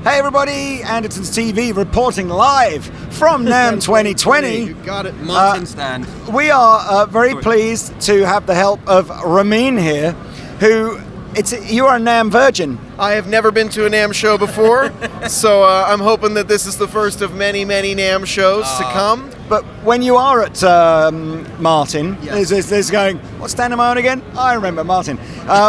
Hey everybody, Andertons TV reporting live from Namm 2020. You got it. Martin stand. We are very pleased to have the help of Ramin here, who you are a Namm virgin. I have never been to a Namm show before, so I'm hoping that this is the first of many, many Namm shows to come. But when you are at Martin, Yes. there's going, what's stand on again? I remember Martin.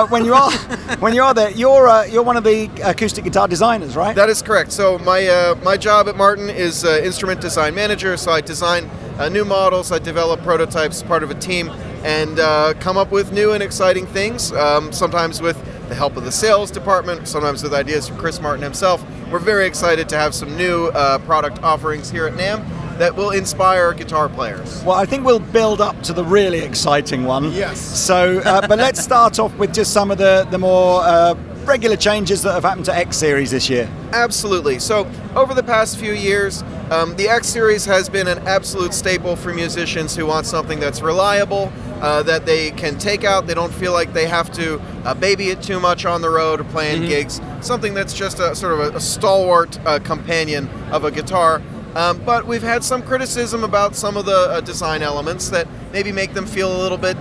When you are there, you're one of the acoustic guitar designers, right? That is correct. So my job at Martin is instrument design manager. So I design new models, I develop prototypes, part of a team, and come up with new and exciting things. Sometimes with the help of the sales department, sometimes with ideas from Chris Martin himself. We're very excited to have some new product offerings here at Namm that will inspire guitar players. Well, I think we'll build up to the really exciting one. Yes. So, but let's start off with just some of the more regular changes that have happened to X Series this year. Absolutely. So over the past few years, the X Series has been an absolute staple for musicians who want something that's reliable, that they can take out. They don't feel like they have to baby it too much on the road or playing gigs. Something that's just a sort of a stalwart companion of a guitar. But we've had some criticism about some of the design elements that maybe make them feel a little bit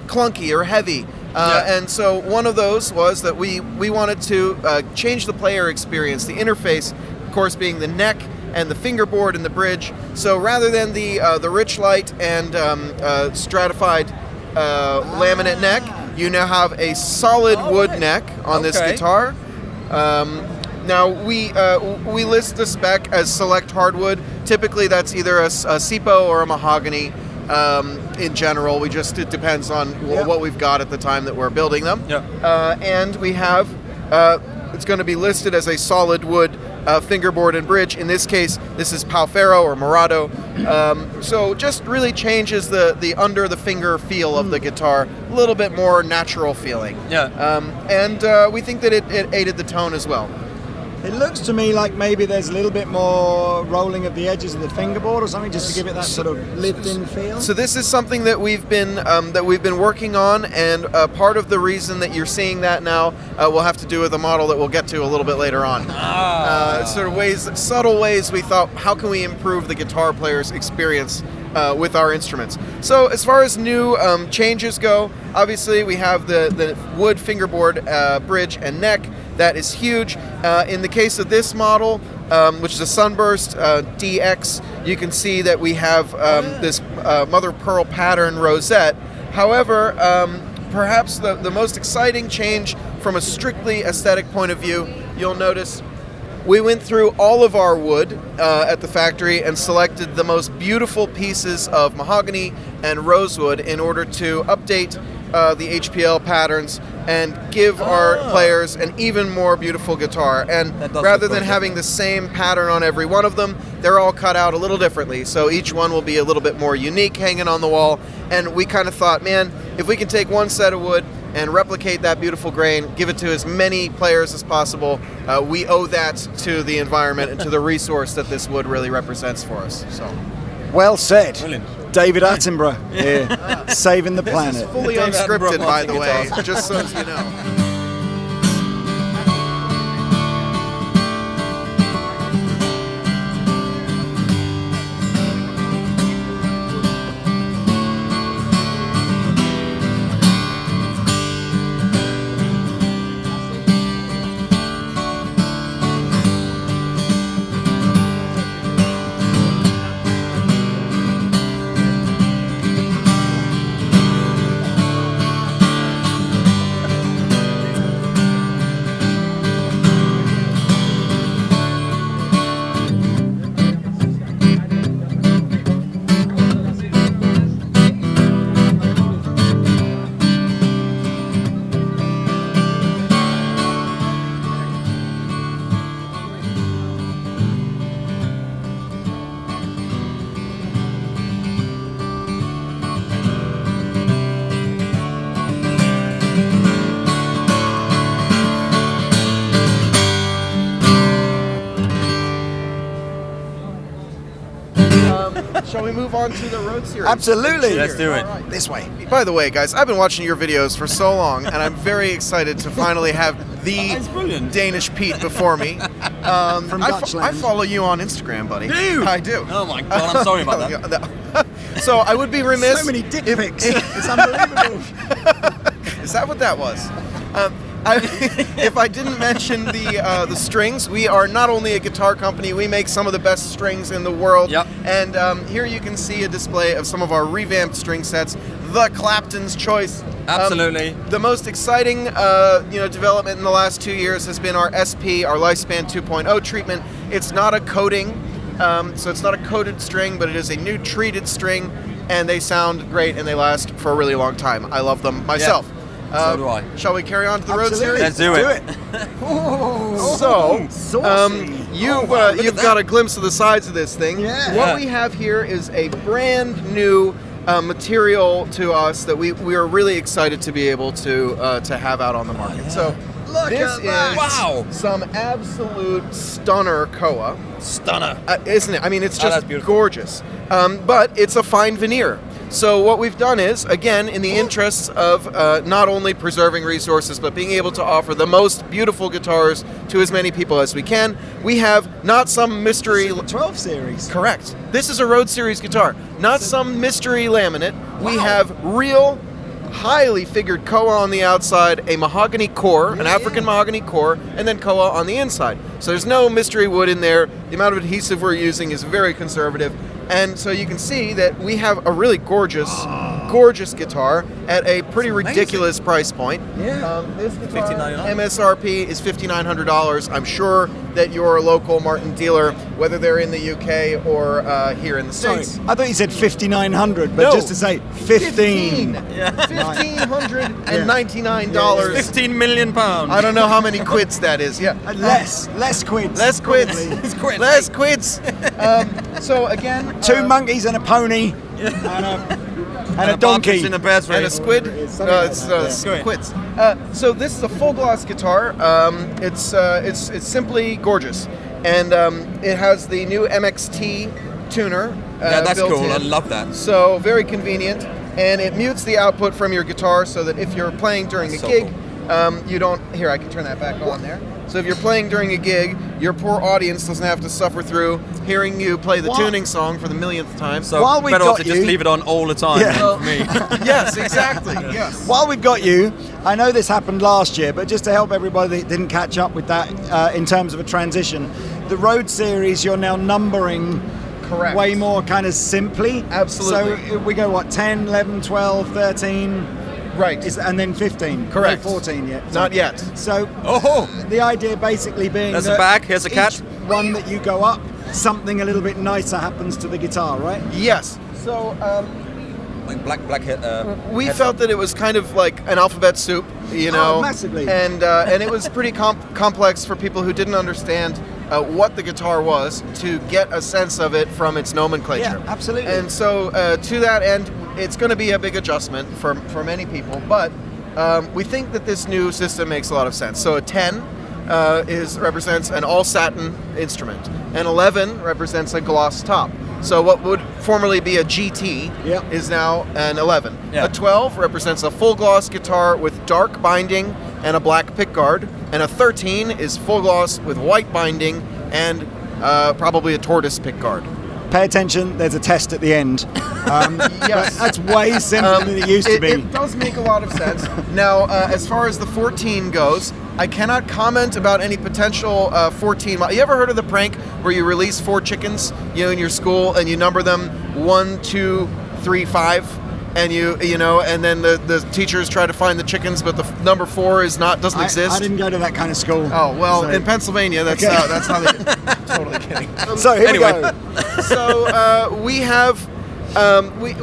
clunky or heavy. And so one of those was that we wanted to change the player experience, the interface, of course, being the neck and the fingerboard and the bridge. So rather than the rich light and stratified laminate neck, you now have a solid wood neck on this guitar. Now we list the spec as select hardwood. Typically that's either a SIPO or a mahogany. In general, it depends on what we've got at the time that we're building them. And we have, it's going to be listed as a solid wood fingerboard and bridge. In this case, this is Pau Ferro or Morado. So just really changes the under the finger feel of the guitar, a little bit more natural feeling. And we think that it aided the tone as well. It looks to me like maybe there's a little bit more rolling of the edges of the fingerboard or something, just to give it that sort of lived-in feel. So this is something that we've been working on, and part of the reason that you're seeing that now will have to do with a model that we'll get to a little bit later on. Sort of subtle ways we thought, how can we improve the guitar player's experience with our instruments? So as far as new changes go, obviously we have the wood fingerboard, bridge, and neck. That is huge. In the case of this model, which is a Sunburst DX, you can see that we have this mother of pearl pattern rosette. However, perhaps the most exciting change from a strictly aesthetic point of view, you'll notice we went through all of our wood at the factory and selected the most beautiful pieces of mahogany and rosewood in order to update the HPL patterns and give our players an even more beautiful guitar. And rather than having the same pattern on every one of them, they're all cut out a little differently. So each one will be a little bit more unique hanging on the wall. And we kind of thought, man, if we can take one set of wood and replicate that beautiful grain, give it to as many players as possible, we owe that to the environment and to the resource that this wood really represents for us. So, well said. Brilliant. David Attenborough here, saving the planet. this is fully unscripted, by the way, just so you know. Shall we move on to the road series? Absolutely. Let's do it. Right. This way. By the way, guys, I've been watching your videos for so long, and I'm very excited to finally have the It's brilliant. Danish Pete before me. From I Dutchland. follow you on Instagram, buddy. Do you? I do. Oh my god, I'm sorry about that. So I would be remiss. So many dick pics. It's unbelievable. Is that what that was? If I didn't mention the strings, we are not only a guitar company, we make some of the best strings in the world. Yep. And here you can see a display of some of our revamped string sets, the Clapton's Choice. Absolutely. The most exciting development in the last 2 years has been our SP, our Lifespan 2.0 treatment. It's not a coating, so it's not a coated string, but it is a new treated string, and they sound great and they last for a really long time. I love them myself. So do I. Shall we carry on to the road Absolutely. series? Let's do it. So, Saucy. you've got a glimpse of the sides of this thing. Yeah. What we have here is a brand new material to us that we are really excited to be able to have out on the market. So Look this at that. is Wow. some absolute stunner koa, Stunner. isn't it? I mean, it's Oh, that's just beautiful. gorgeous. But it's a fine veneer. So what we've done is, again, in the interests of not only preserving resources, but being able to offer the most beautiful guitars to as many people as we can, we have not some mystery... The 12 series. Correct. This is a Road Series guitar, not some mystery laminate. We have real, highly figured koa on the outside, a mahogany core, an African mahogany core, and then koa on the inside. So there's no mystery wood in there. The amount of adhesive we're using is very conservative. And so you can see that we have a really gorgeous guitar at a pretty ridiculous price point. Yeah. This guitar $1,599. MSRP is $5,900. I'm sure that your local Martin dealer, whether they're in the UK or here in the Sorry, States. I thought you said 5,900, but No. just to say 15. $1,599. 15 million pounds. I don't know how many quids that is. Yeah. Less quids. Less quids. probably. Less quids. So again, Two monkeys and a pony and a donkey. in a bird's and a race. squid. It's No, something like it's that, yeah. squids. So this is a full gloss guitar. It's simply gorgeous, and it has the new Mxt Tuner. Yeah, that's built cool. in. I love that. So very convenient, and it mutes the output from your guitar so that if you're playing during a So gig, you don't. Here, I can turn that back on there. So if you're playing during a gig, your poor audience doesn't have to suffer through hearing you play the What? tuning song for the millionth time. So While we've better off got to just you- leave it on all the time Yeah. for me. Yes, exactly. Yes. While we've got you, I know this happened last year, but just to help everybody that didn't catch up with that in terms of a transition, the Road Series you're now numbering Correct. way more kind of simply. Absolutely. So we go, what, 10, 11, 12, 13, Right. and then 15. Correct. No 14 yet. Not yet. So Oh, the idea basically being There's a that bag, here's a cat. each one that you go up, something a little bit nicer happens to the guitar, right? Yes. So like black hit. we felt that it was kind of like an alphabet soup, you know, massively. and it was pretty complex for people who didn't understand what the guitar was to get a sense of it from its nomenclature. Yeah, absolutely. And so to that end, it's going to be a big adjustment for many people, but we think that this new system makes a lot of sense. So a 10 represents an all satin instrument, and 11 represents a gloss top. So what would formerly be a GT Yep. is now an 11. Yeah. A 12 represents a full gloss guitar with dark binding and a black pickguard, and a 13 is full gloss with white binding and probably a tortoise pickguard. Pay attention, there's a test at the end. Yes. That's way simpler than it used to be. It does make a lot of sense. Now, as far as the 14 goes, I cannot comment about any potential 14. You ever heard of the prank where you release 4 chickens, in your school, and you number them 1, 2, 3, 5, and and then the teachers try to find the chickens, but the number 4 doesn't exist. I didn't go to that kind of school. Oh well, So- in Pennsylvania, that's Okay. that's how they. Totally kidding. So here Anyway. we go.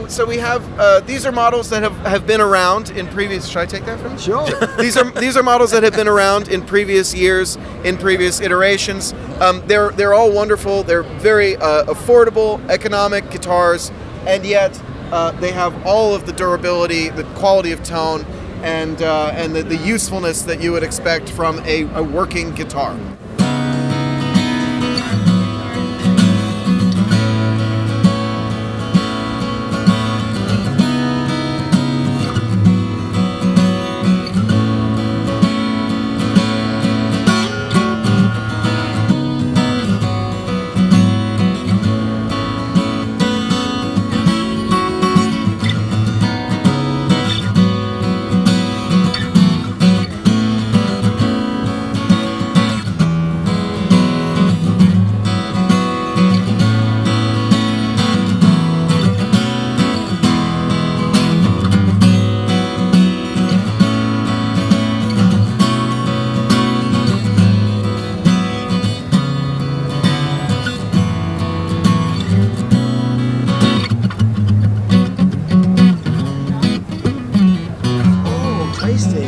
So we have these are models that have been around in previous. Should I take that from you? Sure. These are models that have been around in previous years, in previous iterations. They're all wonderful. They're very affordable, economic guitars, and yet they have all of the durability, the quality of tone, and the usefulness that you would expect from a working guitar. Tasty.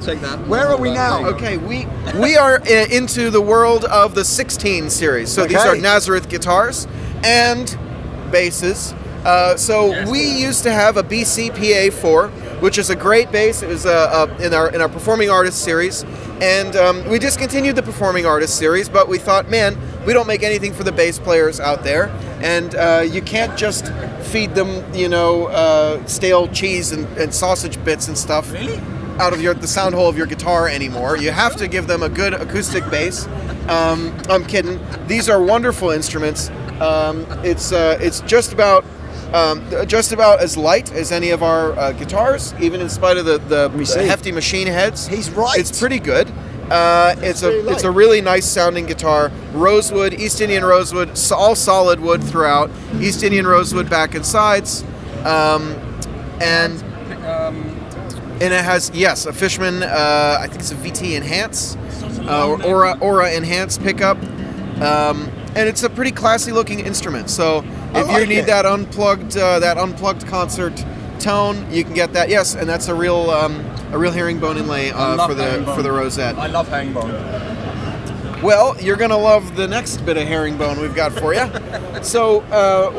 Take that. Where are we now? Okay, we are into the world of the 16 series. So these are Okay. Nazareth guitars and basses. We used to have a BCPA4, which is a great bass. It was in our performing artist series, and we discontinued the performing artist series. But we thought, man, we don't make anything for the bass players out there, and you can't just feed them, stale cheese and sausage bits and stuff. Really? Out of the sound hole of your guitar anymore. You have to give them a good acoustic bass. I'm kidding. These are wonderful instruments. It's just about as light as any of our guitars, even in spite of the hefty machine heads. He's right. It's pretty good. It's very a really nice sounding guitar. Rosewood, East Indian rosewood, all solid wood throughout. East Indian rosewood back and sides, and it has, yes, a Fishman, I think it's a VT Enhance, Aura Enhance pickup, and it's a pretty classy looking instrument. So if you need that unplugged concert tone, you can get that. Yes, and that's a real herringbone inlay for the rosette. I love herringbone. Well, you're going to love the next bit of herringbone we've got for you. So,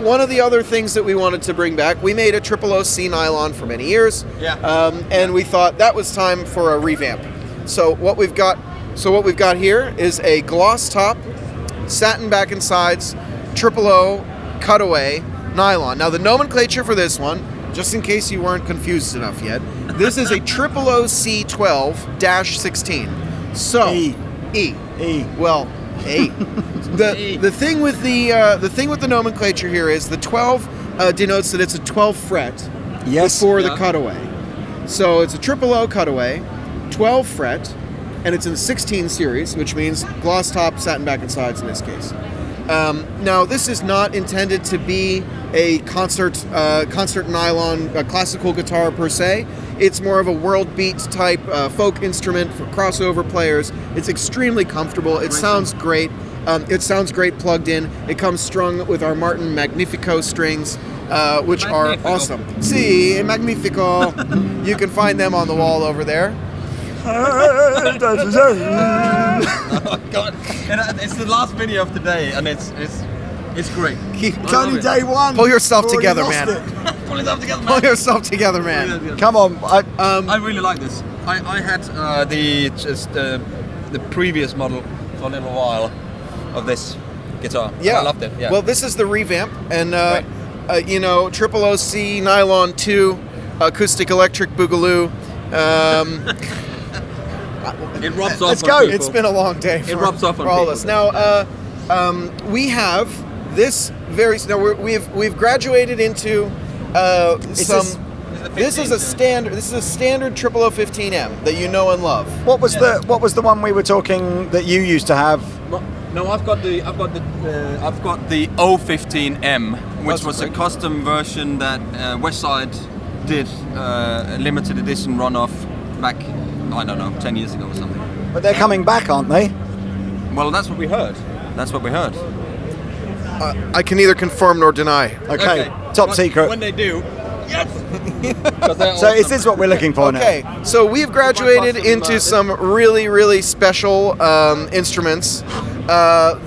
one of the other things that we wanted to bring back, we made a OOC nylon for many years. Yeah. And we thought that was time for a revamp. So what we've got here is a gloss top, satin back and sides, OOC cutaway nylon. Now the nomenclature for this one, just in case you weren't confused enough yet, this is a OOC 12-16. So E. Well, A. The thing with the nomenclature here is the 12 denotes that it's a 12 fret before the cutaway. So it's a OOC cutaway, 12 fret, and it's in the 16 series, which means gloss top, satin back and sides in this case. Now this is not intended to be a concert nylon classical guitar per se. It's more of a world beat type folk instrument for crossover players. It's extremely comfortable. It sounds great. It sounds great plugged in. It comes strung with our Martin Magnifico strings, which are awesome. Si, Magnifico. You can find them on the wall over there. Oh God! And it's the last video of the day, and it's great. It's only day one. Pull yourself We've together, already man. lost it. Pull yourself together, man. Pull yourself together, man. Come on. I really like this. I had the previous model for a little while of this guitar. Yeah, I loved it. Yeah. Well, this is the revamp, and OOC Nylon 2 acoustic electric boogaloo. It rubs off. Let's on go. people. It's been a long day for, rubs off on for all of people. us. Now, we have this we've graduated into This is a standard OOC15M that you know and love. What was the one we were talking that you used to have? No, I've got the 015M, which was a custom version that Westside did, a limited edition runoff back, I don't know, 10 years ago or something. But they're coming back, aren't they? Well, that's what we heard. I can neither confirm nor deny. Okay. Top secret. When they do, yes. So is this what we're looking for now? Okay, so we've graduated into some really, really special instruments.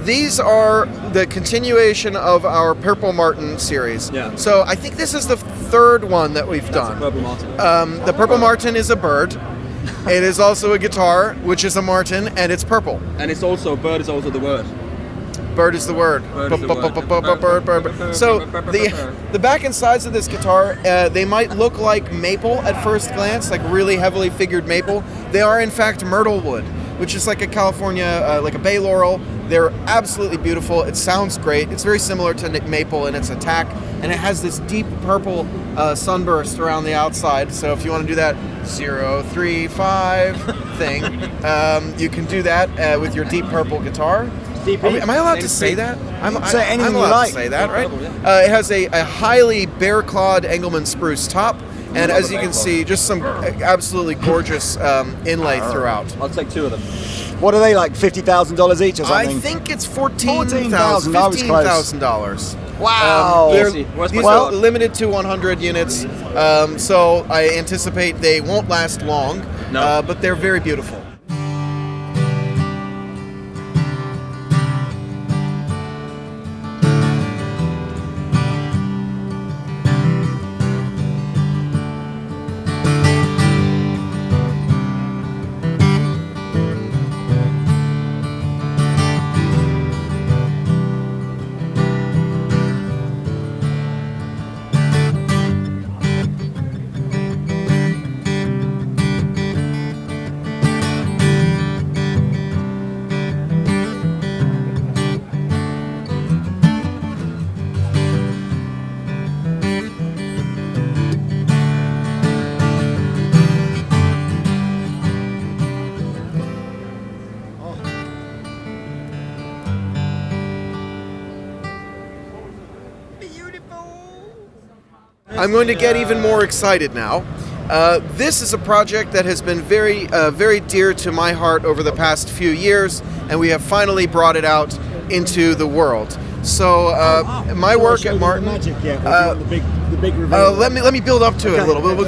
These are the continuation of our Purple Martin series. Yeah. So I think this is the third one that we've done. Purple Martin. The Purple Martin is a bird. It is also a guitar, which is a Martin, and it's purple. And it's also, bird is also the word. Bird is the word. Bird is the word. Bird. So the back and sides of this guitar, they might look like maple at first glance, like really heavily figured maple. They are in fact myrtle wood, which is like a California, like a bay laurel. They're absolutely beautiful. It sounds great. It's very similar to maple in its attack, and it has this deep purple sunburst around the outside. So if you want to do that 035 thing, you can do that with your deep purple guitar. Am I allowed to say that? Say anything I'm you allowed like. to say that, right? It has a highly bear-clawed Engelmann spruce top, and as you can see, just some absolutely gorgeous inlay throughout. I'll take 2 of them. What are they like? $50,000 each or something? I think it's $14,000. I was close. $15,000. Wow. These are limited to 100 units, so I anticipate they won't last long, but they're very beautiful. I'm going to get even more excited now. This is a project that has been very dear to my heart over the past few years, and we have finally brought it out into the world. So my work at Martin. The big reveal. Let me build up to it a little bit.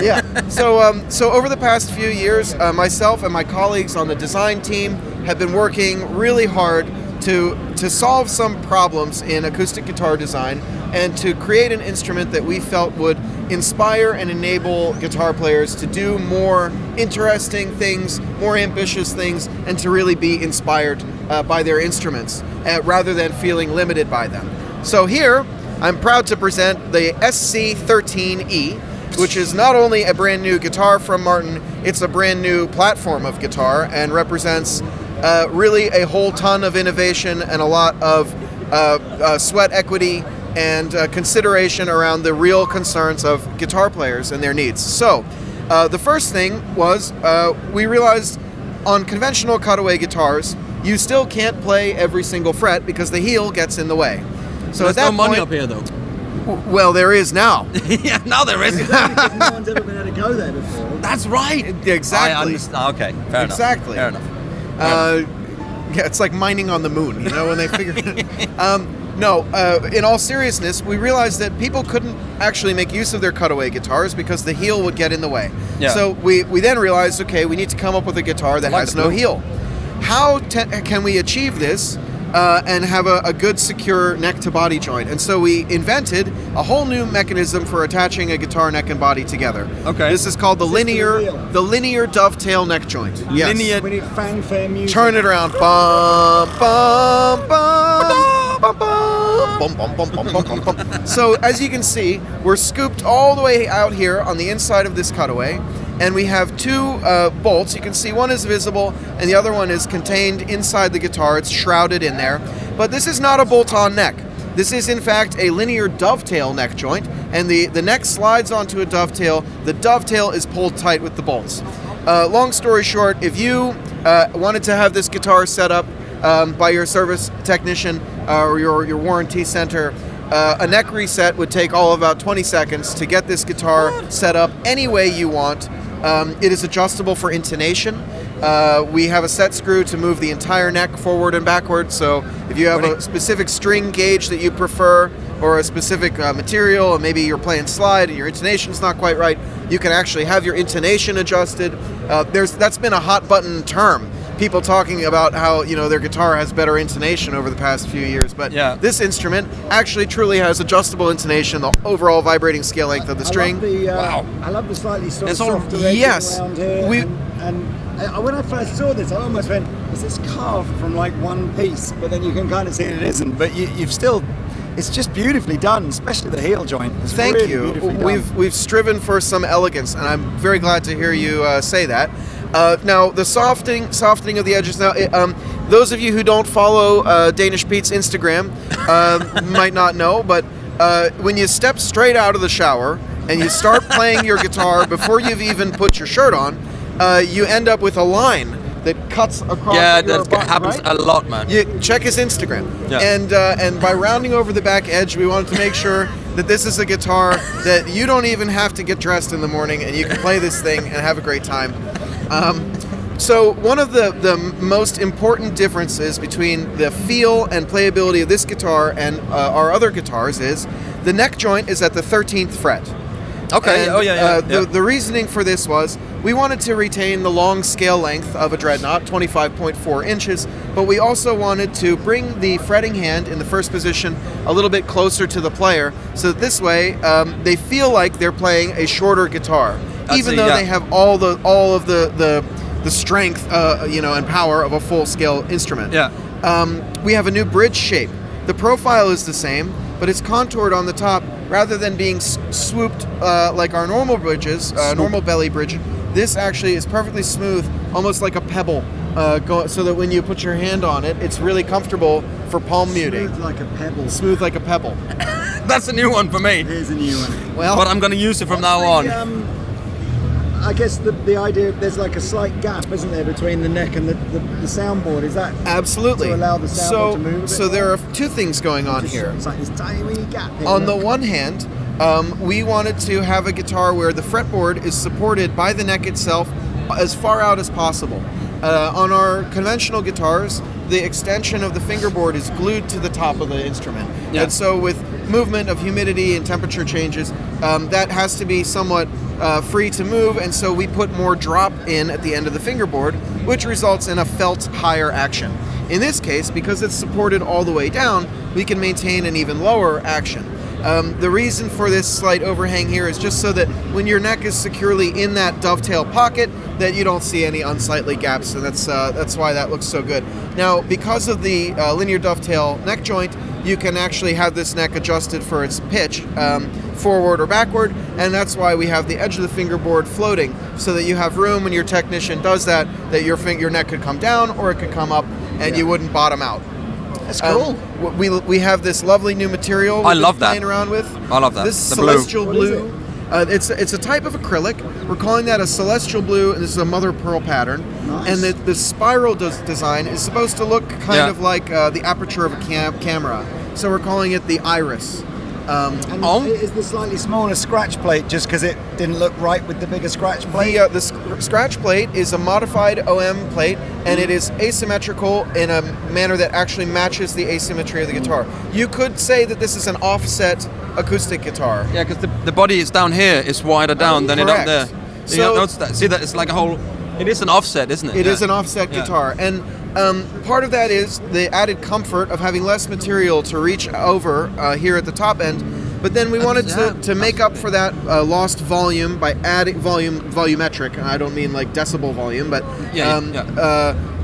Yeah. So over the past few years, myself and my colleagues on the design team have been working really hard to solve some problems in acoustic guitar design and to create an instrument that we felt would inspire and enable guitar players to do more interesting things, more ambitious things, and to really be inspired by their instruments rather than feeling limited by them. So here, I'm proud to present the SC13E, which is not only a brand new guitar from Martin, it's a brand new platform of guitar and represents really a whole ton of innovation and a lot of sweat equity and consideration around the real concerns of guitar players and their needs. So the first thing was we realized on conventional cutaway guitars, you still can't play every single fret because the heel gets in the way. So there's at that no money point, up here though. Well, there is now. Yeah, now there is. No one's ever been able to go there before. That's right. Exactly. I understand. Okay, fair enough. Exactly. Fair enough. Yeah, it's like mining on the moon, you know, when they figure in all seriousness, we realized that people couldn't actually make use of their cutaway guitars because the heel would get in the way. Yeah. So we then realized, okay, we need to come up with a guitar that has no heel. How can we achieve this and have a good, secure neck-to-body joint? And so we invented a whole new mechanism for attaching a guitar neck and body together. Okay. This is called the linear dovetail neck joint. Yes. Linear. We need fanfare music. Turn it around. Bum, bum, bum, bum, bum, bum, bum, bum, bum, bum, bum. So as you can see, we're scooped all the way out here on the inside of this cutaway, and we have two bolts. You can see one is visible and the other one is contained inside the guitar. It's shrouded in there. But this is not a bolt-on neck. This is in fact a linear dovetail neck joint, and the neck slides onto a dovetail. The dovetail is pulled tight with the bolts. Long story short, if you wanted to have this guitar set up by your service technician or your warranty center, a neck reset would take all of about 20 seconds to get this guitar set up any way you want. It is adjustable for intonation. We have a set screw to move the entire neck forward and backward, so if you have a specific string gauge that you prefer or a specific material, and maybe you're playing slide and your intonation's not quite right, you can actually have your intonation adjusted. That's been a hot button term. People talking about how their guitar has better intonation over the past few years, but this instrument actually truly has adjustable intonation, the overall vibrating scale length of the string. I love the slightly sort of softer edges around here. And when I first saw this, I almost went, "Is this carved from like one piece?" But then you can kind of see it isn't. But you've still, it's just beautifully done, especially the heel joint. It's Thank really you. beautifully done. We've striven for some elegance, and I'm very glad to hear you say that. Now, the softening of the edges. Now, those of you who don't follow Danish Pete's Instagram might not know, but when you step straight out of the shower and you start playing your guitar before you've even put your shirt on, you end up with a line that cuts across Yeah, your that button, happens right? a lot, man. You check his Instagram, Yeah. and by rounding over the back edge, we wanted to make sure that this is a guitar that you don't even have to get dressed in the morning, and you can play this thing and have a great time. So one of the most important differences between the feel and playability of this guitar and our other guitars is the neck joint is at the 13th fret. Okay. And, the reasoning for this was we wanted to retain the long scale length of a dreadnought, 25.4 inches, but we also wanted to bring the fretting hand in the first position a little bit closer to the player, so that this way they feel like they're playing a shorter guitar, even though they have all of the strength, and power of a full scale instrument. Yeah. We have a new bridge shape. The profile is the same, but it's contoured on the top rather than being swooped like our normal bridges, normal belly bridge. This actually is perfectly smooth, almost like a pebble, so that when you put your hand on it, it's really comfortable for palm muting. Smooth like a pebble. Smooth like a pebble. That's a new one for me. Here's a new one. Well, But I'm going to use it from now on. I guess the idea, there's like a slight gap, isn't there, between the neck and the soundboard? Is that absolutely to allow the soundboard to move a bit so there more? are two things going on here. It's like this tiny gap here. On the one hand, we wanted to have a guitar where the fretboard is supported by the neck itself as far out as possible. On our conventional guitars, the extension of the fingerboard is glued to the top of the instrument. Yeah. And so with movement of humidity and temperature changes, that has to be somewhat free to move, and so we put more drop in at the end of the fingerboard, which results in a felt higher action. In this case, because it's supported all the way down, we can maintain an even lower action. The reason for this slight overhang here is just so that when your neck is securely in that dovetail pocket, that you don't see any unsightly gaps, and that's why that looks so good. Now, because of the linear dovetail neck joint, you can actually have this neck adjusted for its pitch, forward or backward, and that's why we have the edge of the fingerboard floating, so that you have room when your technician does that your neck could come down or it could come up, and you wouldn't bottom out. That's cool. We have this lovely new material I love that. playing around with. I love that. This The blue. celestial What blue. is It's a type of acrylic. We're calling that a celestial blue, and this is a mother of pearl pattern. Nice. And the spiral design is supposed to look kind of like the aperture of a camera. So we're calling it the iris. And is the slightly smaller scratch plate just because it didn't look right with the bigger scratch plate? The scratch plate is a modified OM plate, and it is asymmetrical in a manner that actually matches the asymmetry of the guitar. You could say that this is an offset acoustic guitar. Yeah, because the body is down here, is wider down than it up correct. there. So- You don't notice that? See that? It's like a whole... It is an offset, isn't it? It Yeah. is an offset Yeah. guitar, and part of that is the added comfort of having less material to reach over here at the top end. But then we wanted to make up for that lost volume by adding volumetric. I don't mean like decibel volume, but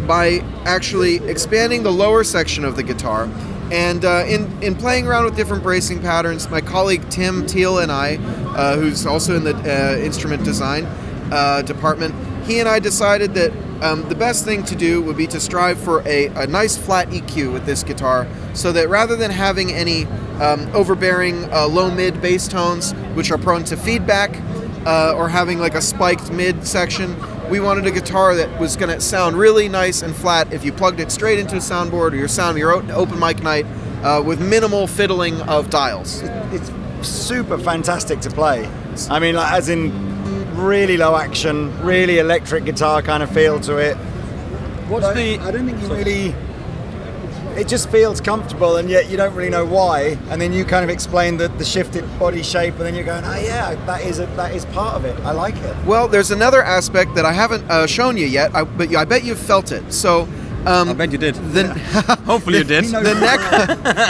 by actually expanding the lower section of the guitar. And in playing around with different bracing patterns, my colleague Tim Teal and I, who's also in the instrument design department, he and I decided that the best thing to do would be to strive for a nice flat EQ with this guitar, so that rather than having any overbearing low-mid bass tones, which are prone to feedback, or having like a spiked mid section, we wanted a guitar that was going to sound really nice and flat if you plugged it straight into a soundboard or your open mic night with minimal fiddling of dials. It's super fantastic to play. I mean, like, as in really low action, really electric guitar kind of feel to it. I don't think you really... It just feels comfortable, and yet you don't really know why. And then you kind of explain the shifted body shape, and then you're going, oh yeah, that is part of it. I like it. Well, there's another aspect that I haven't shown you yet, but I bet you've felt it. So, I bet you did. Hopefully you did. The neck.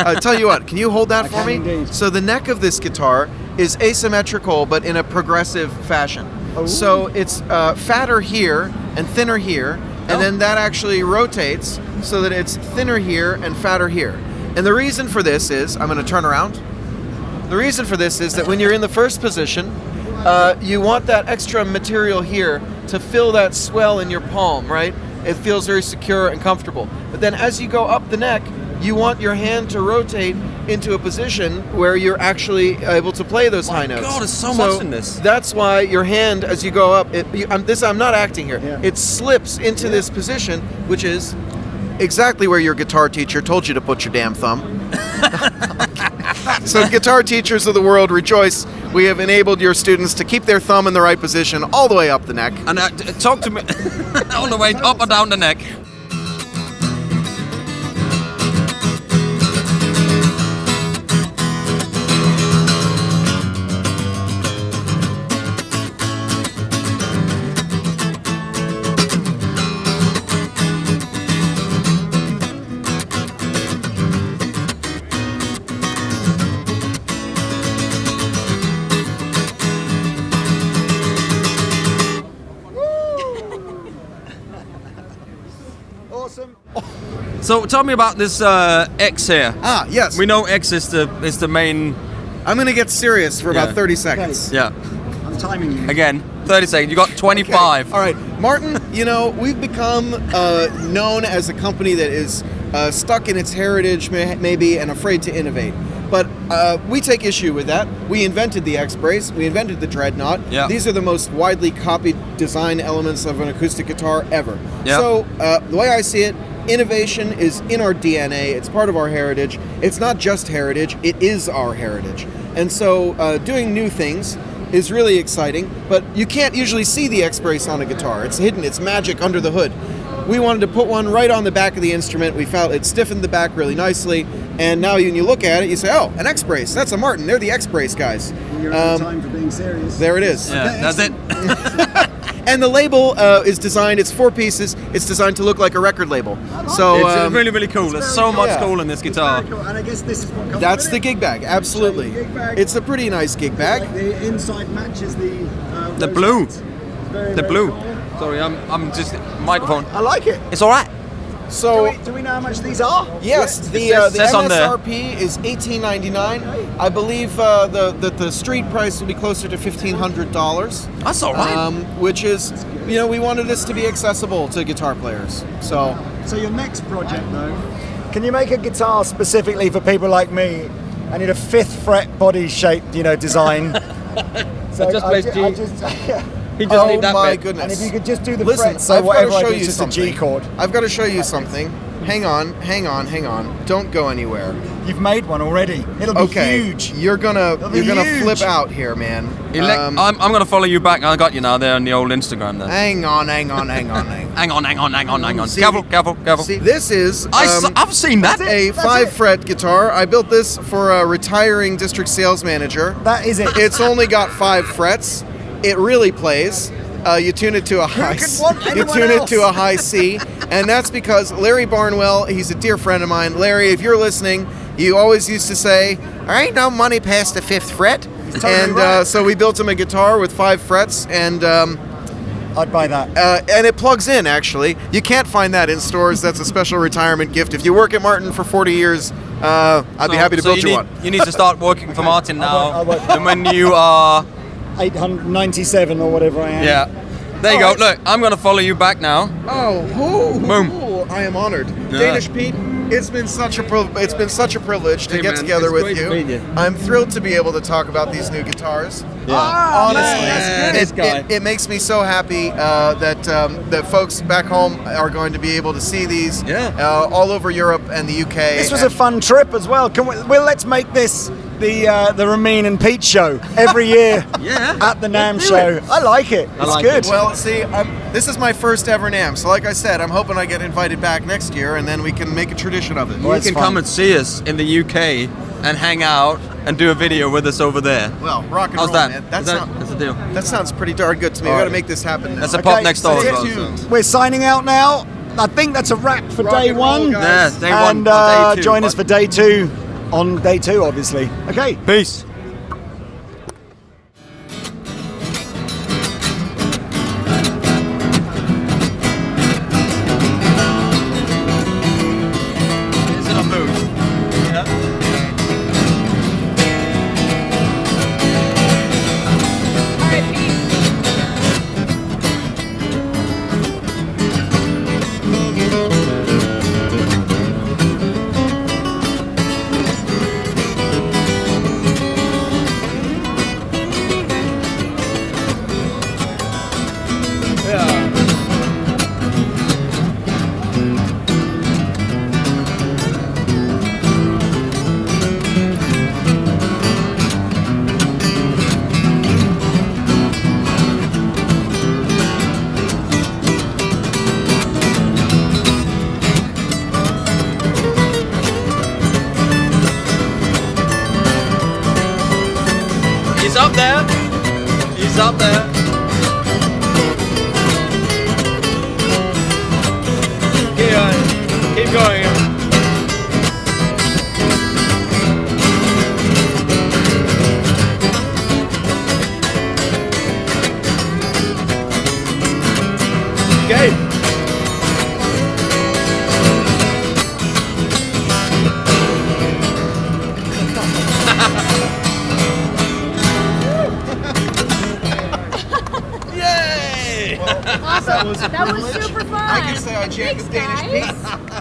I tell you what, can you hold that I for can me? indeed. So the neck of this guitar is asymmetrical, but in a progressive fashion. Oh. So it's fatter here and thinner here, and then that actually rotates so that it's thinner here and fatter here. And the reason for this is, I'm going to turn around. The reason for this is that when you're in the first position, you want that extra material here to fill that swell in your palm, right? It feels very secure and comfortable. But then as you go up the neck, you want your hand to rotate into a position where you're actually able to play those high notes. God, there's so much in this. That's why your hand, as you go up, I'm not acting here. Yeah. It slips into this position, which is exactly where your guitar teacher told you to put your damn thumb. So guitar teachers of the world, rejoice. We have enabled your students to keep their thumb in the right position all the way up the neck. And talk to me all the way up or down the neck. Awesome. So tell me about this X here. Ah, yes. We know X is the main. I'm going to get serious for about Yeah. 30 seconds. Yeah. I'm timing you. Again, 30 seconds. You got 25. Okay. All right, Martin, you know, we've become known as a company that is stuck in its heritage, maybe, and afraid to innovate. But we take issue with that. We invented the X-Brace. We invented the Dreadnought. Yeah. These are the most widely copied design elements of an acoustic guitar ever. Yeah. So the way I see it, innovation is in our DNA. It's part of our heritage. It's not just heritage. It is our heritage. And so doing new things is really exciting, but you can't usually see the X-Brace on a guitar. It's hidden. It's magic under the hood. We wanted to put one right on the back of the instrument. We felt it stiffened the back really nicely, and now when you look at it, you say, oh, an X-Brace. That's a Martin. They're the X-Brace guys. You're out of time for being serious. There it is. Yeah, that's it. And the label is designed, it's 4 pieces, it's designed to look like a record label. So It's really, really cool. There's so much Yeah. cool in this guitar. Very cool. And I guess this is what comes that's with the it. gig bag, absolutely. So the gig bag- It's a pretty nice gig bag. Like the inside matches the The rose blue. lights. Very, The very blue. cool. Sorry, I'm just microphone. I like it. It's all right. So Do we know how much these are? yes, the says on there. MSRP is $18.99. I believe the street price will be closer to $1,500. That's all right. Which is, you know, we wanted this to be accessible to guitar players. So So your next project, though, can you make a guitar specifically for people like me? I need a 5th fret body shaped, design. So just plays G. He just oh need that my bit. goodness. And if you could just do the Listen, frets, so I've got whatever to I show do you is just something. a G chord. I've got to show you something. Hang on. Don't go anywhere. You've made one already. It'll be Okay, huge. you're gonna be huge. flip out here, man. I'm gonna follow you back. I got you now there on the old Instagram there. Hang on. Hang on. See, Careful. See, this is I've seen that. a 5-fret guitar. I built this for a retiring district sales manager. That is it. It's only got 5 frets. It really plays. You tune it to a high could want you anyone tune it else? to a high C, and that's because Larry Barnwell, he's a dear friend of mine. Larry, if you're listening, you always used to say, "There ain't no money past the 5th fret," totally and right. so we built him a guitar with 5 frets, and I'd buy that. it plugs in. Actually, you can't find that in stores. That's a special retirement gift. If you work at Martin for 40 years, I'd be happy to build you one. You need to start working for Martin now. I won't. And when you are 897 or whatever I am. Yeah. There you go. Look, I'm going to follow you back now. Boom! I am honored. Yeah. Danish Pete, it's been such a privilege to Hey, get man, together it's with great you. to meet you. I'm thrilled to be able to talk about these new guitars. Honestly, It makes me so happy that folks back home are going to be able to see these all over Europe and the UK. This was a fun trip as well. Let's make this the Ramin and Pete show every year at the Namm show. I like it. It's like good. it. Well, see, this is my first ever NAMM, so like I said, I'm hoping I get invited back next year, and then we can make a tradition of it. you it's can fun. come and see us in the UK and hang out and do a video with us over there. Well, rock and How's roll, that? man. That's a deal. That sounds pretty darn good to me. We got to make this happen now. That's a pop next door as stay well. tuned. So. We're signing out now. I think that's a wrap for Rock day and roll, one. guys. Yeah, day one. And or day two. join us for day two on day 2, obviously. Okay. Peace. Is it a move? Yeah. He's up there. He's up there. Keep going. Okay. Awesome. That was super fun. I can say I chanted Danish Pete.